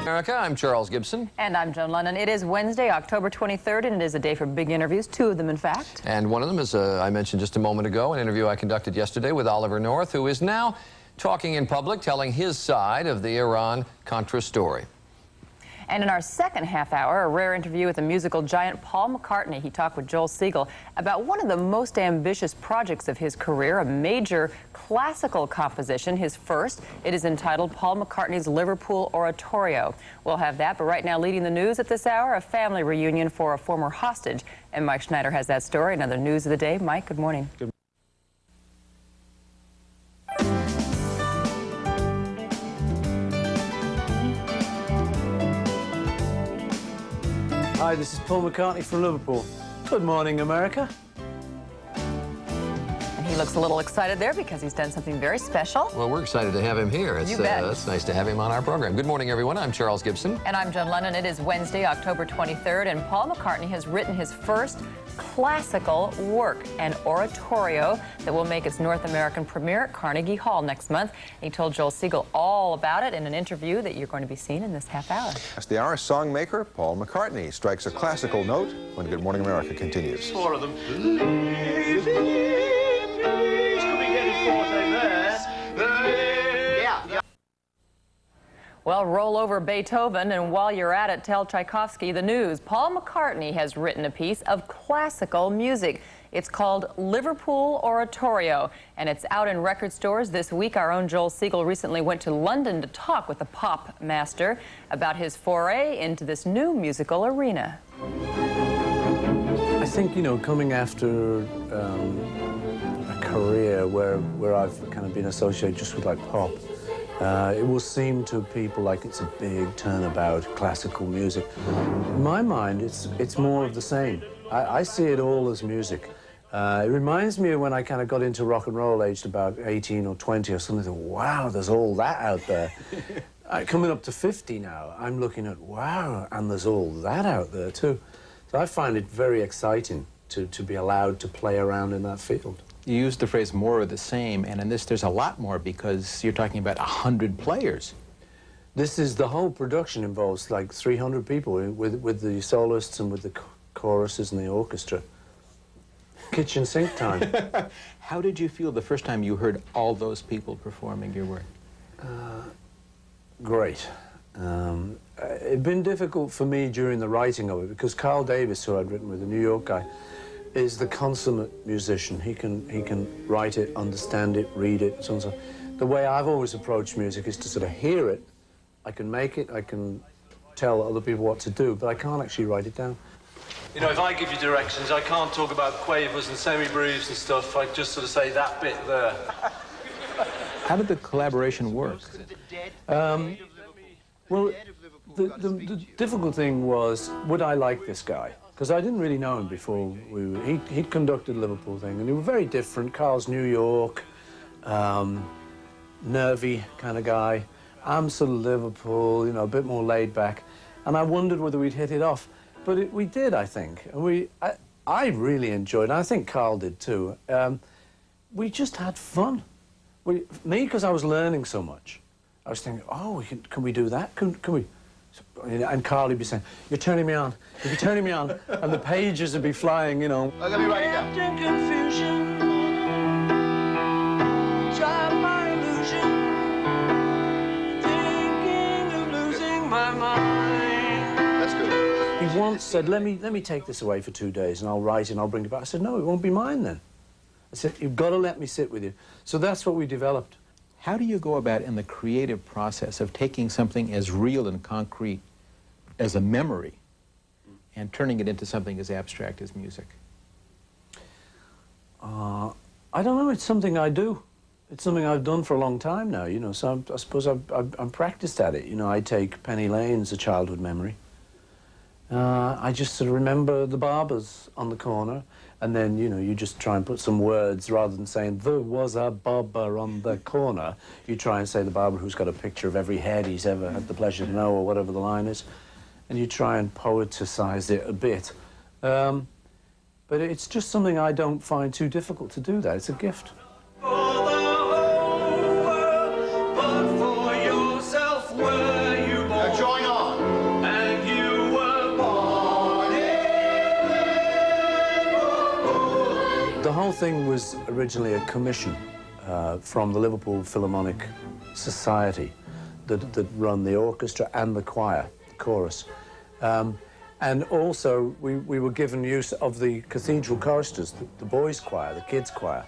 America, I'm Charles Gibson. And I'm Joan Lennon. It is Wednesday, October 23rd, and it is a day for big interviews, two of them, in fact. And one of them is, I mentioned just a moment ago, an interview I conducted yesterday with Oliver North, who is now talking in public, telling his side of the Iran-Contra story. And in our second half hour, a rare interview with the musical giant Paul McCartney. He talked with Joel Siegel about one of the most ambitious projects of his career, a major classical composition, his first. It is entitled Paul McCartney's Liverpool Oratorio. We'll have that, but right now leading the news at this hour, a family reunion for a former hostage. And Mike Schneider has that story. Another news of the day. Mike, good morning. Good. Hi, this is Paul McCartney from Liverpool. Good morning, America. And he looks a little excited there because he's done something very special. Well, we're excited to have him here. You bet. It's nice to have him on our program. Good morning, everyone. I'm Charles Gibson. And I'm Joan Lennon. It is Wednesday, October 23rd, and Paul McCartney has written his first classical work, an oratorio that will make its North American premiere at Carnegie Hall next month. He told Joel Siegel all about it in an interview that you're going to be seeing in this half hour. As the hour songmaker, Paul McCartney, strikes a classical note when Good Morning America continues. Four of them. Please, could we get a forte there? Yeah. Well, roll over Beethoven, and while you're at it, tell Tchaikovsky the news. Paul McCartney has written a piece of classical music. It's called Liverpool Oratorio, and it's out in record stores this week. Our own Joel Siegel recently went to London to talk with the pop master about his foray into this new musical arena. I think, you know, coming after a career where I've kind of been associated just with like pop, it will seem to people like it's a big turnabout, classical music. In my mind, it's more of the same. I see it all as music. It reminds me of when I kind of got into rock and roll, aged about 18 or 20 or something. Wow, there's all that out there. Coming up to 50 now, I'm looking at, wow, and there's all that out there too. So I find it very exciting to be allowed to play around in that field. You used the phrase more of the same, and in this there's a lot more because you're talking about 100 players. This is the whole production involves like 300 people with the soloists and with the choruses and the orchestra. Kitchen sink time. How did you feel the first time you heard all those people performing your work? Great. It'd been difficult for me during the writing of it because Carl Davis, who I'd written with, a New York guy, is the consummate musician. He can write it, understand it, read it, so on and so. The way I've always approached music is to sort of hear it. I can make it, I can tell other people what to do, but I can't actually write it down. You know, if I give you directions, I can't talk about quavers and semi-breves and stuff. I just sort of say that bit there. How did the collaboration work? Well, the difficult thing was, would I like this guy? Because I didn't really know him before. He'd conducted the Liverpool thing, and they were very different. Carl's New York, nervy kind of guy. I'm sort of Liverpool, you know, a bit more laid back. And I wondered whether we'd hit it off. But we did, I think. And I really enjoyed it. I think Carl did too. We just had fun. Me, because I was learning so much. I was thinking, oh, can we do that? Can we? And Carl would be saying, you're turning me on. You'd be turning me on. And the pages would be flying, you know. I'm going to be writing down. Confusion, try my illusion, thinking of losing my mind. That's good. He once said, let me take this away for 2 days and I'll write it and I'll bring it back. I said, no, it won't be mine then. I said, you've got to let me sit with you. So that's what we developed. How do you go about in the creative process of taking something as real and concrete as a memory and turning it into something as abstract as music? I don't know. It's something I do. It's something I've done for a long time now, you know, so I suppose I'm practiced at it. You know, I take Penny Lane as a childhood memory. I just sort of remember the barbers on the corner, and then, you know, you just try and put some words rather than saying, there was a barber on the corner. You try and say the barber who's got a picture of every head he's ever had the pleasure to know, or whatever the line is, and you try and poeticize it a bit. But it's just something I don't find too difficult to do that. It's a gift. Join on. whole thing was originally a commission from the Liverpool Philharmonic Society that run the orchestra and the choir, the chorus. And also, we were given use of the cathedral choristers, the boys' choir, the kids' choir.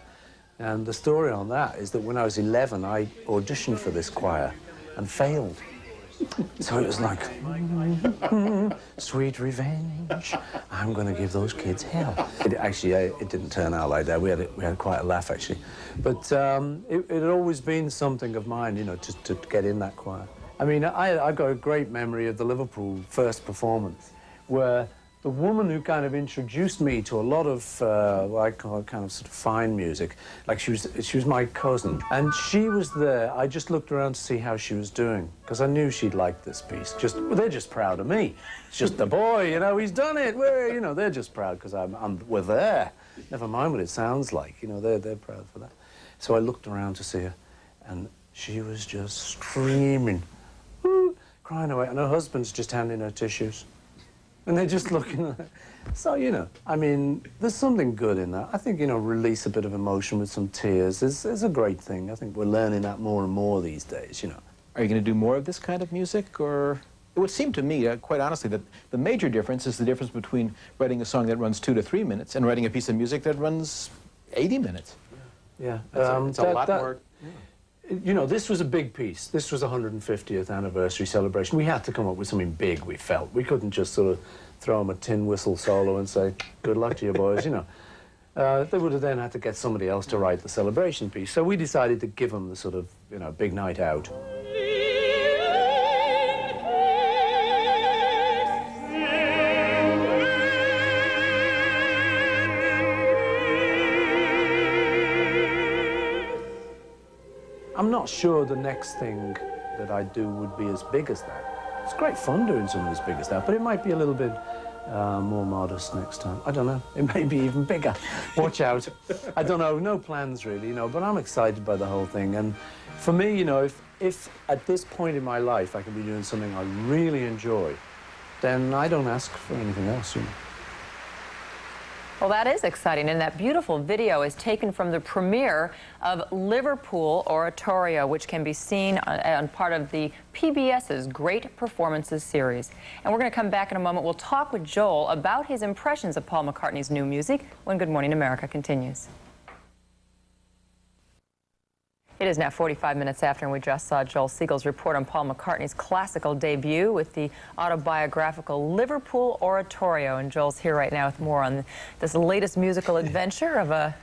And the story on that is that when I was 11, I auditioned for this choir and failed. So it was like, sweet revenge, I'm going to give those kids hell. It didn't turn out like that. We had quite a laugh, actually. But it had always been something of mine, you know, to get in that choir. I mean, I've got a great memory of the Liverpool first performance, where the woman who kind of introduced me to a lot of what I call kind of sort of fine music, like she was my cousin, and she was there. I just looked around to see how she was doing, because I knew she'd like this piece. They're just proud of me. It's just the boy, you know, he's done it. You know, they're just proud because we're there. Never mind what it sounds like, you know, they're proud for that. So I looked around to see her, and she was just screaming, crying away, and her husband's just handing her tissues. And they're just looking at it. So, you know, I mean, there's something good in that. I think, you know, release a bit of emotion with some tears is a great thing. I think we're learning that more and more these days, you know. Are you going to do more of this kind of music, or? It would seem to me, quite honestly, that the major difference is the difference between writing a song that runs 2 to 3 minutes and writing a piece of music that runs 80 minutes. Yeah. It's a lot more. You know, this was a big piece. This was a 150th anniversary celebration. We had to come up with something big, we felt. We couldn't just sort of throw them a tin whistle solo and say, good luck to you boys, you know. They would have then had to get somebody else to write the celebration piece. So we decided to give them the sort of, you know, big night out. I'm not sure the next thing that I do would be as big as that. It's great fun doing something as big as that, but it might be a little bit more modest next time. I don't know. It may be even bigger. Watch out. I don't know. No plans, really, you know, but I'm excited by the whole thing. And for me, you know, if at this point in my life I can be doing something I really enjoy, then I don't ask for anything else, you know. Well, that is exciting, and that beautiful video is taken from the premiere of Liverpool Oratorio, which can be seen on part of the PBS's Great Performances series. And we're going to come back in a moment. We'll talk with Joel about his impressions of Paul McCartney's new music when Good Morning America continues. It is now 45 minutes after, and we just saw Joel Siegel's report on Paul McCartney's classical debut with the autobiographical Liverpool Oratorio. And Joel's here right now with more on this latest musical adventure of a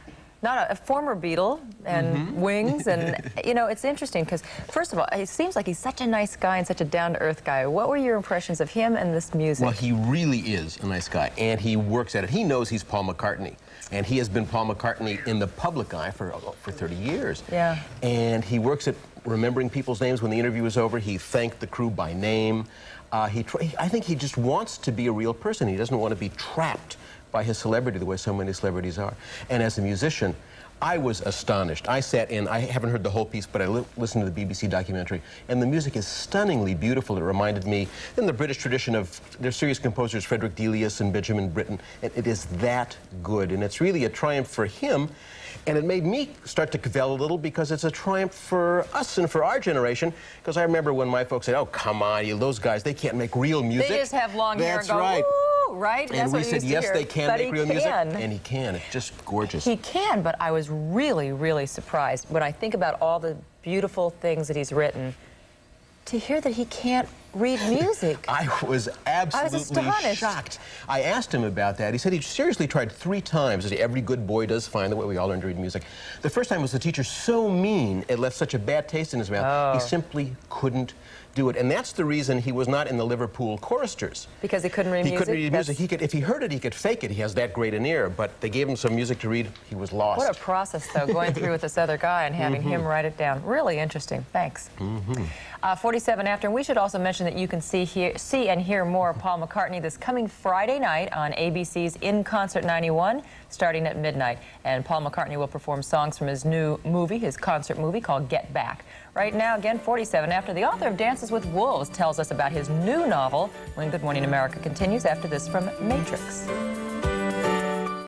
former Beatle and Wings. And, you know, it's interesting because, first of all, it seems like he's such a nice guy and such a down-to-earth guy. What were your impressions of him and this music? Well, he really is a nice guy, and he works at it. He knows he's Paul McCartney. And he has been Paul McCartney in the public eye for 30 years. Yeah. And he works at remembering people's names. When the interview was over, he thanked the crew by name. I think he just wants to be a real person. He doesn't want to be trapped by his celebrity the way so many celebrities are. And as a musician, I was astonished. I sat in, I haven't heard the whole piece, but I listened to the BBC documentary, and the music is stunningly beautiful. It reminded me, in the British tradition, of their serious composers, Frederick Delius and Benjamin Britten. It is that good, and it's really a triumph for him. And it made me start to cavil a little because it's a triumph for us and for our generation. Because I remember when my folks said, oh, come on, those guys, they can't make real music. They just have long hair and go, right. Ooh, right? And we said, yes, they can make real music. And he can. It's just gorgeous. He can, but I was really, really surprised when I think about all the beautiful things that he's written, to hear that he can't read music. I was absolutely shocked. I asked him about that. He said he seriously tried 3 times, as every good boy does find the way we all learn to read music. The first time was the teacher so mean, it left such a bad taste in his mouth, he simply couldn't do it. And that's the reason he was not in the Liverpool choristers. Because he couldn't read music? He couldn't read music. If he heard it, he could fake it. He has that great an ear. But they gave him some music to read. He was lost. What a process, though, going through with this other guy and having him write it down. Really interesting. Thanks. 47 after, and we should also mention that you can see and hear more of Paul McCartney this coming Friday night on ABC's In Concert 91, starting at midnight. And Paul McCartney will perform songs from his new movie, his concert movie called Get Back. Right now, again, 47 after, the author of Dances with Wolves tells us about his new novel when Good Morning America continues after this from Matrix.